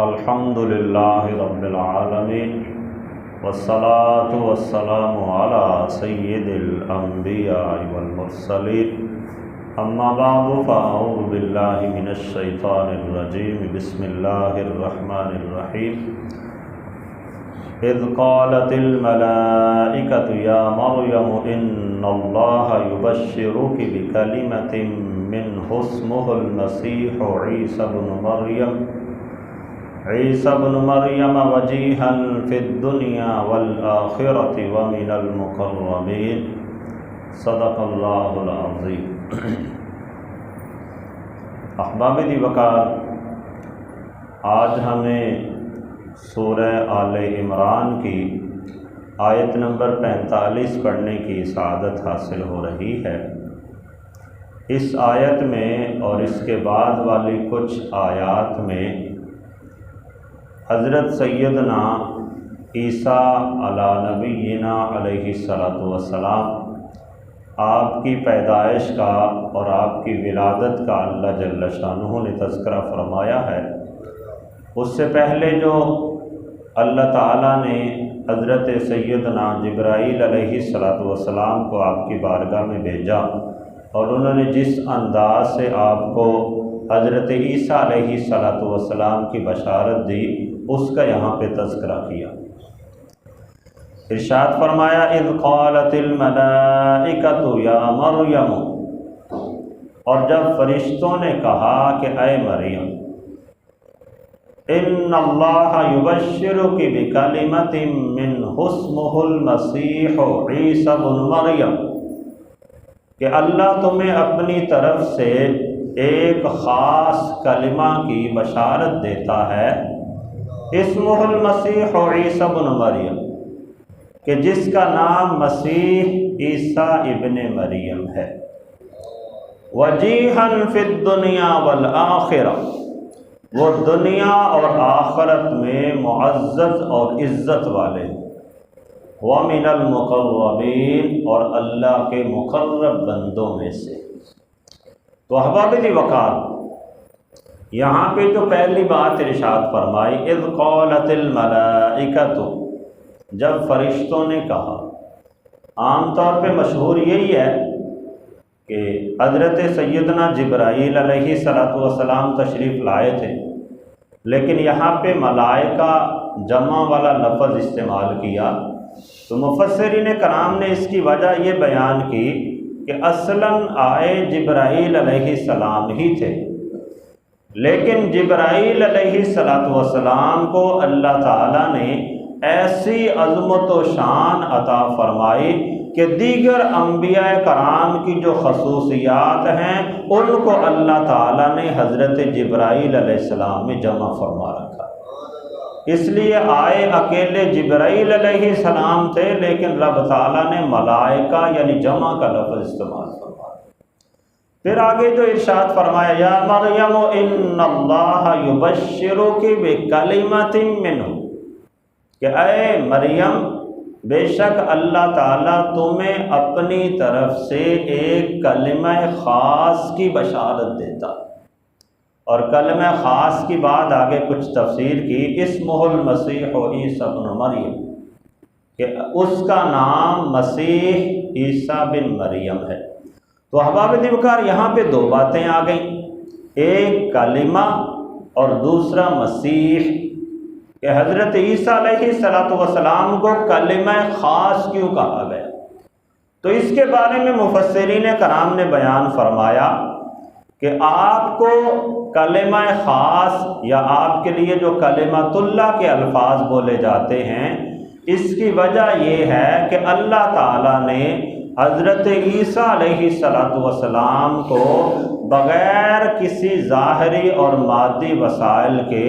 الحمدللہ رب العالمین والصلاة والسلام علی سید الانبیاء والمرسلین اما بعد فاعوذ باللہ من الشیطان الرجیم بسم اللہ الرحمن الرحیم اذ قالت الملائکۃ یا مریم ان اللہ یبشرک بکلمۃ منہ اسمہ المسیح عیسی ابن مریم وجیہا فی الدنیا والآخرۃ ومن المقربین صدق اللہ العظیم۔ احباب دی وقار، آج ہمیں سورہ آل عمران کی آیت نمبر 45 پڑھنے کی سعادت حاصل ہو رہی ہے۔ اس آیت میں اور اس کے بعد والی کچھ آیات میں حضرت سیدنا عیسیٰ علی نبینا علیہ السلام آپ کی پیدائش کا اور آپ کی ولادت کا اللہ جل شانہ نے تذکرہ فرمایا ہے۔ اس سے پہلے جو اللہ تعالیٰ نے حضرت سیدنا جبرائیل علیہ السلام کو آپ کی بارگاہ میں بھیجا اور انہوں نے جس انداز سے آپ کو حضرت عیسیٰ علیہ السلام کی بشارت دی، اس کا یہاں پہ تذکرہ کیا۔ ارشاد فرمایا اذ قالت الملائکۃ یا مریم، اور جب فرشتوں نے کہا کہ اے مریم، ان اللہ یبشرک بکلمۃ منہ اسمہ المسیح عیسی ابن مریم، کہ اللہ تمہیں اپنی طرف سے ایک خاص کلمہ کی بشارت دیتا ہے، اسمہ المسیح عیسی ابن مریم، کہ جس کا نام مسیح عیسیٰ ابن مریم ہے، وجیہا فی الدنیا والآخرہ، وہ دنیا اور آخرت میں معزز اور عزت والے، ومن المقربین، اور اللہ کے مقرب بندوں میں سے۔ تو احباب دی وقار، یہاں پہ جو پہلی بات ارشاد فرمائی اذ قالت الملائکۃ، جب فرشتوں نے کہا، عام طور پہ مشہور یہی ہے کہ حضرت سیدنا جبرائیل علیہ السلام تشریف لائے تھے، لیکن یہاں پہ ملائکہ جمع والا لفظ استعمال کیا، تو مفسرین کرام نے اس کی وجہ یہ بیان کی کہ اصلاً آئے جبرائیل علیہ السلام ہی تھے، لیکن جبرائیل علیہ السلام کو اللہ تعالیٰ نے ایسی عظمت و شان عطا فرمائی کہ دیگر انبیاء کرام کی جو خصوصیات ہیں ان کو اللہ تعالیٰ نے حضرت جبرائیل علیہ السلام میں جمع فرما رکھا۔ اس لیے آئے اکیلے جبرائیل علیہ السلام تھے، لیکن رب تعالیٰ نے ملائکہ یعنی جمع کا لفظ استعمال فرمایا۔ پھر آگے جو ارشاد فرمایا یا مریم ان اللہ یبشرک بکلمۃ منہ، کہ اے مریم، بے شک اللہ تعالیٰ تمہیں اپنی طرف سے ایک کلمہ خاص کی بشارت دیتا، اور کلمہ خاص کی بعد آگے کچھ تفسیر کی، اسمہ المسیح عیسی ابن مریم، کہ اس کا نام مسیح عیسیٰ بن مریم ہے۔ تو احباب دی وقار، یہاں پہ دو باتیں آ گئیں، ایک کلمہ اور دوسرا مسیح، کہ حضرت عیسیٰ علیہ السلام کو کلمہ خاص کیوں کہا گیا۔ تو اس کے بارے میں مفسرین کرام نے بیان فرمایا کہ آپ کو کلمہ خاص یا آپ کے لیے جو کلمۃ اللہ کے الفاظ بولے جاتے ہیں، اس کی وجہ یہ ہے کہ اللہ تعالیٰ نے حضرت عیسیٰ علیہ السلام کو بغیر کسی ظاہری اور مادی وسائل کے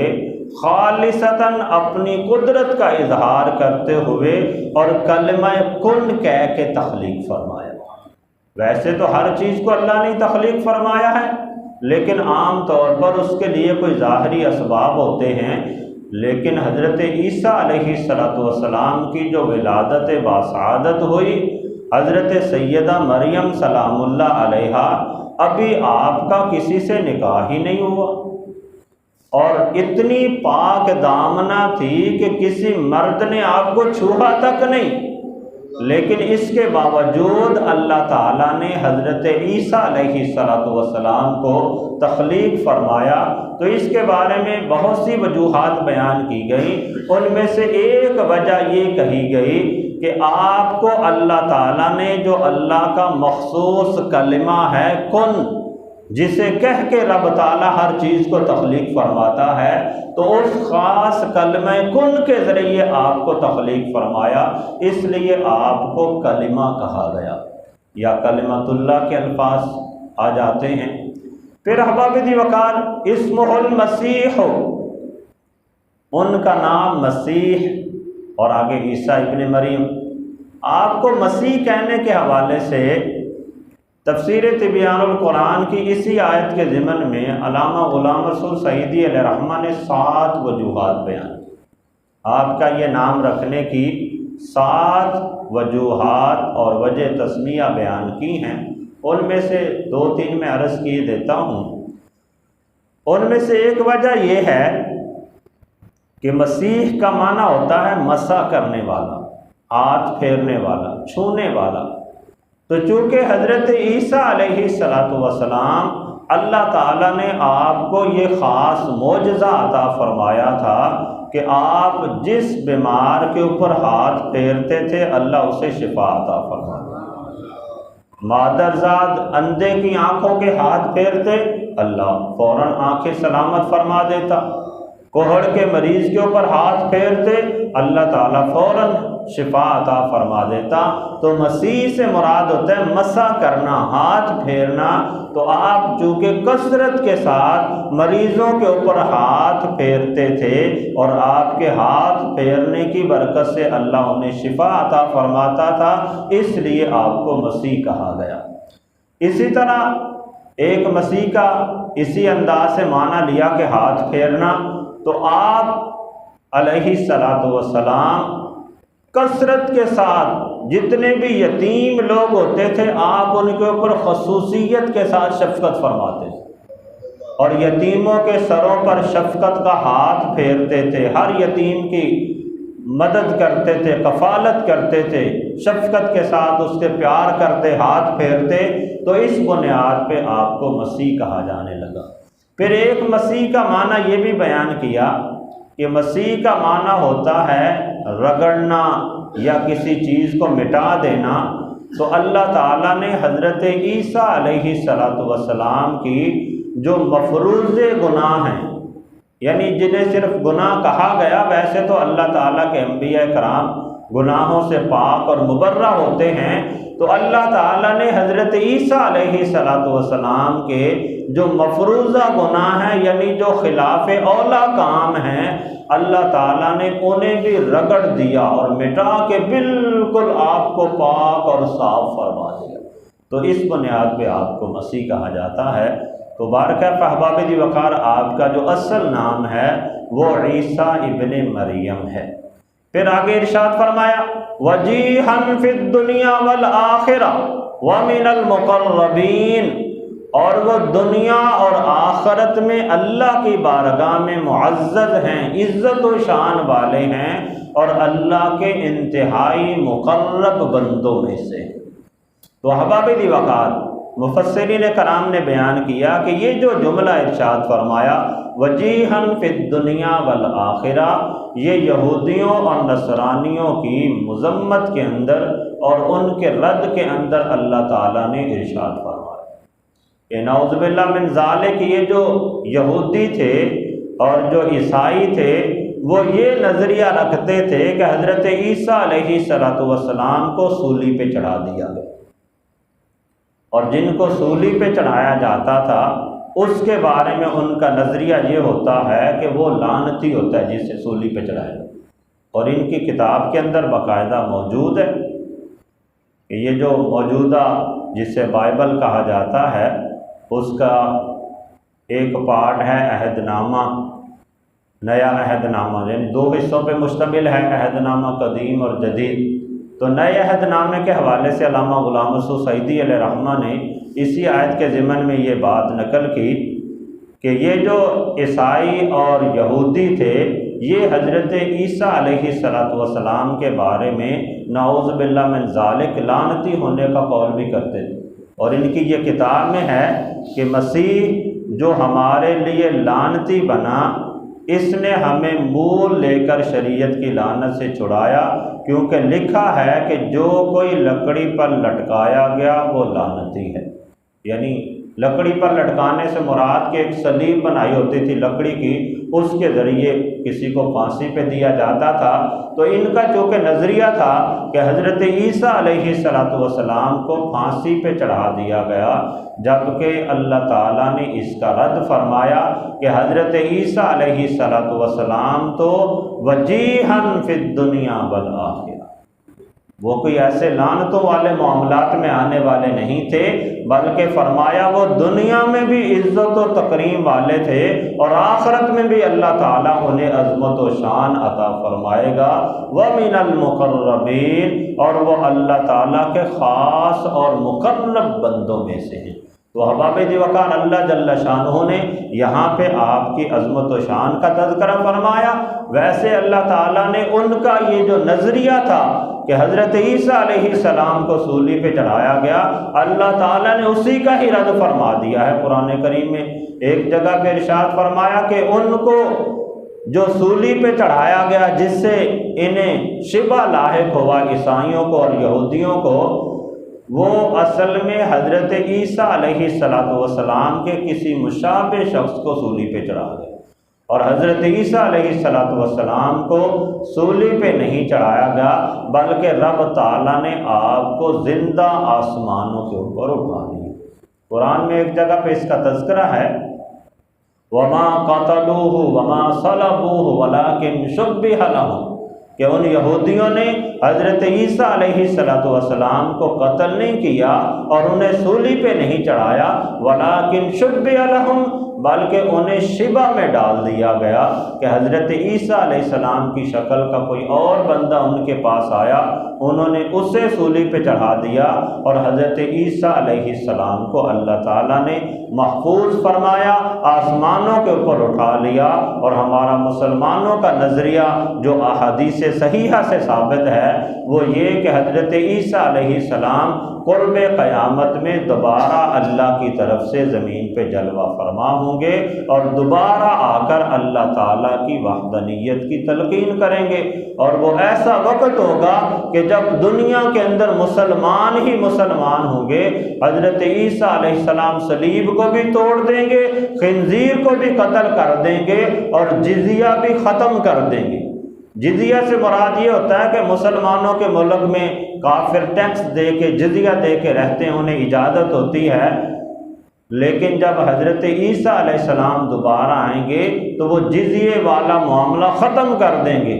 خالصتاً اپنی قدرت کا اظہار کرتے ہوئے اور کلمہ کن کہہ کے تخلیق فرمایا۔ ویسے تو ہر چیز کو اللہ نے تخلیق فرمایا ہے، لیکن عام طور پر اس کے لیے کوئی ظاہری اسباب ہوتے ہیں، لیکن حضرت عیسیٰ علیہ السلام کی جو ولادت باسعادت ہوئی، حضرت سیدہ مریم سلام اللہ علیہا، ابھی آپ کا کسی سے نکاح ہی نہیں ہوا، اور اتنی پاک دامنا تھی کہ کسی مرد نے آپ کو چھوا تک نہیں، لیکن اس کے باوجود اللہ تعالیٰ نے حضرت عیسیٰ علیہ السلام کو تخلیق فرمایا۔ تو اس کے بارے میں بہت سی وجوہات بیان کی گئیں، ان میں سے ایک وجہ یہ کہی گئی کہ آپ کو اللہ تعالیٰ نے جو اللہ کا مخصوص کلمہ ہے کن، جسے کہہ کے رب تعالیٰ ہر چیز کو تخلیق فرماتا ہے، تو اس خاص کلمہ کن کے ذریعے آپ کو تخلیق فرمایا، اس لیے آپ کو کلمہ کہا گیا، یا کلمۃ اللہ کے الفاظ آ جاتے ہیں۔ پھر احباب دی وقار، اسمہ المسیح، ان کا نام مسیح، اور آگے عیسیٰ ابن مریم۔ آپ کو مسیح کہنے کے حوالے سے تفسیر تبیان القرآن کی اسی آیت کے ضمن میں علامہ غلام رسول سعیدی علیہ رحمہ نے 7 وجوہات بیان کی۔ آپ کا یہ نام رکھنے کی 7 وجوہات اور وجہ تسمیہ بیان کی ہیں، ان میں سے 2-3 میں عرض کیے دیتا ہوں۔ ان میں سے ایک وجہ یہ ہے کہ مسیح کا معنی ہوتا ہے مسح کرنے والا، ہاتھ پھیرنے والا، چھونے والا۔ تو چونکہ حضرت عیسیٰ علیہ السلام اللہ تعالیٰ نے آپ کو یہ خاص معجزہ عطا فرمایا تھا کہ آپ جس بیمار کے اوپر ہاتھ پھیرتے تھے اللہ اسے شفا عطا فرماتا۔ مادرزاد اندھے کی آنکھوں کے ہاتھ پھیرتے، اللہ فوراً آنکھیں سلامت فرما دیتا۔ کوہڑ کے مریض کے اوپر ہاتھ پھیرتے، اللہ تعالیٰ فوراً شفا عطا فرما دیتا۔ تو مسیح سے مراد ہوتا ہے مسح کرنا، ہاتھ پھیرنا۔ تو آپ چونکہ کثرت کے ساتھ مریضوں کے اوپر ہاتھ پھیرتے تھے، اور آپ کے ہاتھ پھیرنے کی برکت سے اللہ انہیں شفا عطا فرماتا تھا، اس لیے آپ کو مسیح کہا گیا۔ اسی طرح ایک مسیح کا اسی انداز سے معنی لیا کہ ہاتھ پھیرنا، تو آپ علیہ السلام کثرت کے ساتھ جتنے بھی یتیم لوگ ہوتے تھے آپ ان کے اوپر خصوصیت کے ساتھ شفقت فرماتے تھے، اور یتیموں کے سروں پر شفقت کا ہاتھ پھیرتے تھے، ہر یتیم کی مدد کرتے تھے، کفالت کرتے تھے، شفقت کے ساتھ اس کے پیار کرتے، ہاتھ پھیرتے۔ تو اس بنیاد پہ آپ کو مسیح کہا جانے لگا۔ پھر ایک مسیح کا معنی یہ بھی بیان کیا کہ مسیح کا معنی ہوتا ہے رگڑنا یا کسی چیز کو مٹا دینا۔ تو اللہ تعالیٰ نے حضرت عیسیٰ علیہ السلام کی جو مفروض گناہ ہیں، یعنی جنہیں صرف گناہ کہا گیا، ویسے تو اللہ تعالیٰ کے انبیاء کرام گناہوں سے پاک اور مبرہ ہوتے ہیں، تو اللہ تعالیٰ نے حضرت عیسیٰ علیہ السلام کے جو مفروضہ گناہ ہیں، یعنی جو خلاف اولا کام ہیں، اللہ تعالیٰ نے انہیں بھی رگڑ دیا اور مٹا کے بالکل آپ کو پاک اور صاف فرما دیا۔ تو اس بنیاد پہ آپ کو مسیح کہا جاتا ہے۔ تو بارکہ احباب دی وقار، آپ کا جو اصل نام ہے وہ عیسیٰ ابن مریم ہے۔ پھر آگے ارشاد فرمایا وجیحاً فی الدنیا والآخرہ ومن المقربین، اور وہ دنیا اور آخرت میں اللہ کی بارگاہ میں معزز ہیں، عزت و شان والے ہیں، اور اللہ کے انتہائی مقرب بندوں میں سے۔ تو احباب دی وقار، مفسرین کرام نے بیان کیا کہ یہ جو جملہ ارشاد فرمایا وجیحاً فی الدنیا والآخرہ، یہ یہودیوں اور نصرانیوں کی مذمت کے اندر اور ان کے رد کے اندر اللہ تعالیٰ نے ارشاد فرمایا کہ نعوذ باللہ من ذالک، یہ جو یہودی تھے اور جو عیسائی تھے وہ یہ نظریہ رکھتے تھے کہ حضرت عیسیٰ علیہ السلام کو سولی پہ چڑھا دیا گیا، اور جن کو سولی پہ چڑھایا جاتا تھا اس کے بارے میں ان کا نظریہ یہ ہوتا ہے کہ وہ لعنتی ہوتا ہے جسے سولی پہ چڑھایا جاتا ہے۔ اور ان کی کتاب کے اندر باقاعدہ موجود ہے کہ یہ جو موجودہ جسے بائبل کہا جاتا ہے اس کا ایک پارٹ ہے عہد نامہ، نیا عہد نامہ، یعنی 2 حصوں پہ مشتمل ہے، عہد نامہ قدیم اور جدید۔ تو نئے عہد نامے کے حوالے سے علامہ غلام رسول سعیدی علیہ رحمہ نے اسی آیت کے ضمن میں یہ بات نقل کی کہ یہ جو عیسائی اور یہودی تھے یہ حضرت عیسیٰ علیہ السلام کے بارے میں نعوذ باللہ من ذالک لعنتی ہونے کا قول بھی کرتے تھے، اور ان کی یہ کتاب میں ہے کہ مسیح جو ہمارے لیے لعنتی بنا، اس نے ہمیں مول لے کر شریعت کی لعنت سے چھڑایا، کیونکہ لکھا ہے کہ جو کوئی لکڑی پر لٹکایا گیا وہ لعنتی ہے۔ یعنی لکڑی پر لٹکانے سے مراد کہ ایک صلیب بنائی ہوتی تھی لکڑی کی، اس کے ذریعے کسی کو پھانسی پہ دیا جاتا تھا۔ تو ان کا چونکہ نظریہ تھا کہ حضرت عیسیٰ علیہ السلام کو پھانسی پہ چڑھا دیا گیا، جبکہ اللہ تعالیٰ نے اس کا رد فرمایا کہ حضرت عیسیٰ علیہ السلام تو وجیہاً فی الدنیا والآخرہ، وہ کوئی ایسے لعنتوں والے معاملات میں آنے والے نہیں تھے، بلکہ فرمایا وہ دنیا میں بھی عزت و تکریم والے تھے اور آخرت میں بھی اللہ تعالیٰ انہیں عظمت و شان عطا فرمائے گا۔ وَمِنَ الْمُقَرَّبِينَ، اور وہ اللہ تعالیٰ کے خاص اور مقرب بندوں میں سے ہیں۔ تو احباب دی وقار اللہ جل شانہ نے یہاں پہ آپ کی عظمت و شان کا تذکرہ فرمایا۔ ویسے اللہ تعالیٰ نے ان کا یہ جو نظریہ تھا کہ حضرت عیسیٰ علیہ السلام کو صلیب پہ چڑھایا گیا، اللہ تعالیٰ نے اسی کا ہی رد فرما دیا ہے۔ قرآن کریم میں ایک جگہ پہ ارشاد فرمایا کہ ان کو جو صلیب پہ چڑھایا گیا، جس سے انہیں شبہ لاحق ہوا عیسائیوں کو اور یہودیوں کو، وہ اصل میں حضرت عیسیٰ علیہ السلام کے کسی مشابہ شخص کو صلیب پہ چڑھا گیا، اور حضرت عیسیٰ علیہ السلام کو صلیب پہ نہیں چڑھایا گیا، بلکہ رب تعالیٰ نے آپ کو زندہ آسمانوں کے اوپر اٹھا لیا۔ قرآن میں ایک جگہ پہ اس کا تذکرہ ہے، وَمَا قَتَلُوهُ وَمَا صَلَبُوهُ وَلَٰكِنْ شُبِّهَ لَهُمْ، کہ ان یہودیوں نے حضرت عیسیٰ علیہ السلام کو قتل نہیں کیا اور انہیں صلیب پہ نہیں چڑھایا، وَلَٰكِنْ شُبِّهَ لَهُمْ، بلکہ انہیں شبہ میں ڈال دیا گیا کہ حضرت عیسیٰ علیہ السلام کی شکل کا کوئی اور بندہ ان کے پاس آیا، انہوں نے اسے صلیب پہ چڑھا دیا، اور حضرت عیسیٰ علیہ السلام کو اللہ تعالیٰ نے محفوظ فرمایا، آسمانوں کے اوپر اٹھا لیا۔ اور ہمارا مسلمانوں کا نظریہ جو احادیث صحیحہ سے ثابت ہے وہ یہ کہ حضرت عیسیٰ علیہ السلام قرب قیامت میں دوبارہ اللہ کی طرف سے زمین پہ جلوہ فرما ہوں گے، اور دوبارہ آ کر اللہ تعالیٰ کی وحدانیت کی تلقین کریں گے۔ اور وہ ایسا وقت ہوگا کہ جب دنیا کے اندر مسلمان ہی مسلمان ہوں گے، حضرت عیسیٰ علیہ السلام صلیب کو بھی توڑ دیں گے، خنزیر کو بھی قتل کر دیں گے، اور جزیہ بھی ختم کر دیں گے۔ جزیہ سے مراد یہ ہوتا ہے کہ مسلمانوں کے ملک میں کافر ٹیکس دے کے جزیہ دے کے رہتے ہیں، انہیں اجازت ہوتی ہے، لیکن جب حضرت عیسیٰ علیہ السلام دوبارہ آئیں گے تو وہ جزیے والا معاملہ ختم کر دیں گے۔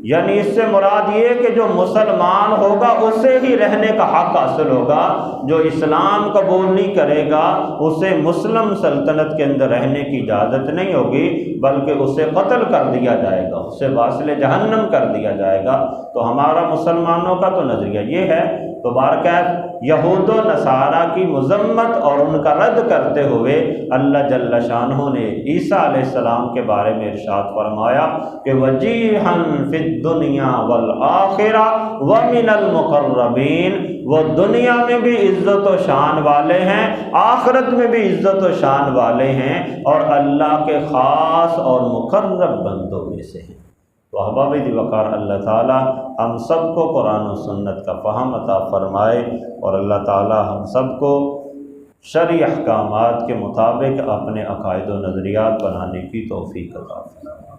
یعنی اس سے مراد یہ کہ جو مسلمان ہوگا اسے ہی رہنے کا حق حاصل ہوگا، جو اسلام قبول نہیں کرے گا اسے مسلم سلطنت کے اندر رہنے کی اجازت نہیں ہوگی، بلکہ اسے قتل کر دیا جائے گا، اسے واصل جہنم کر دیا جائے گا۔ تو ہمارا مسلمانوں کا تو نظریہ یہ ہے۔ تو بہرکیف یہود و نصارہ کی مذمت اور ان کا رد کرتے ہوئے اللہ جل شانہ نے عیسیٰ علیہ السلام کے بارے میں ارشاد فرمایا کہ وجیہاً فی الدنیا والآخرہ ومن المقربین، وہ دنیا میں بھی عزت و شان والے ہیں، آخرت میں بھی عزت و شان والے ہیں، اور اللہ کے خاص اور مقرب بندوں میں سے ہیں۔ تو احباب دی وقار اللہ تعالیٰ ہم سب کو قرآن و سنت کا فہم عطا فرمائے، اور اللہ تعالیٰ ہم سب کو شرعی احکامات کے مطابق اپنے عقائد و نظریات بنانے کی توفیق عطا فرمائے۔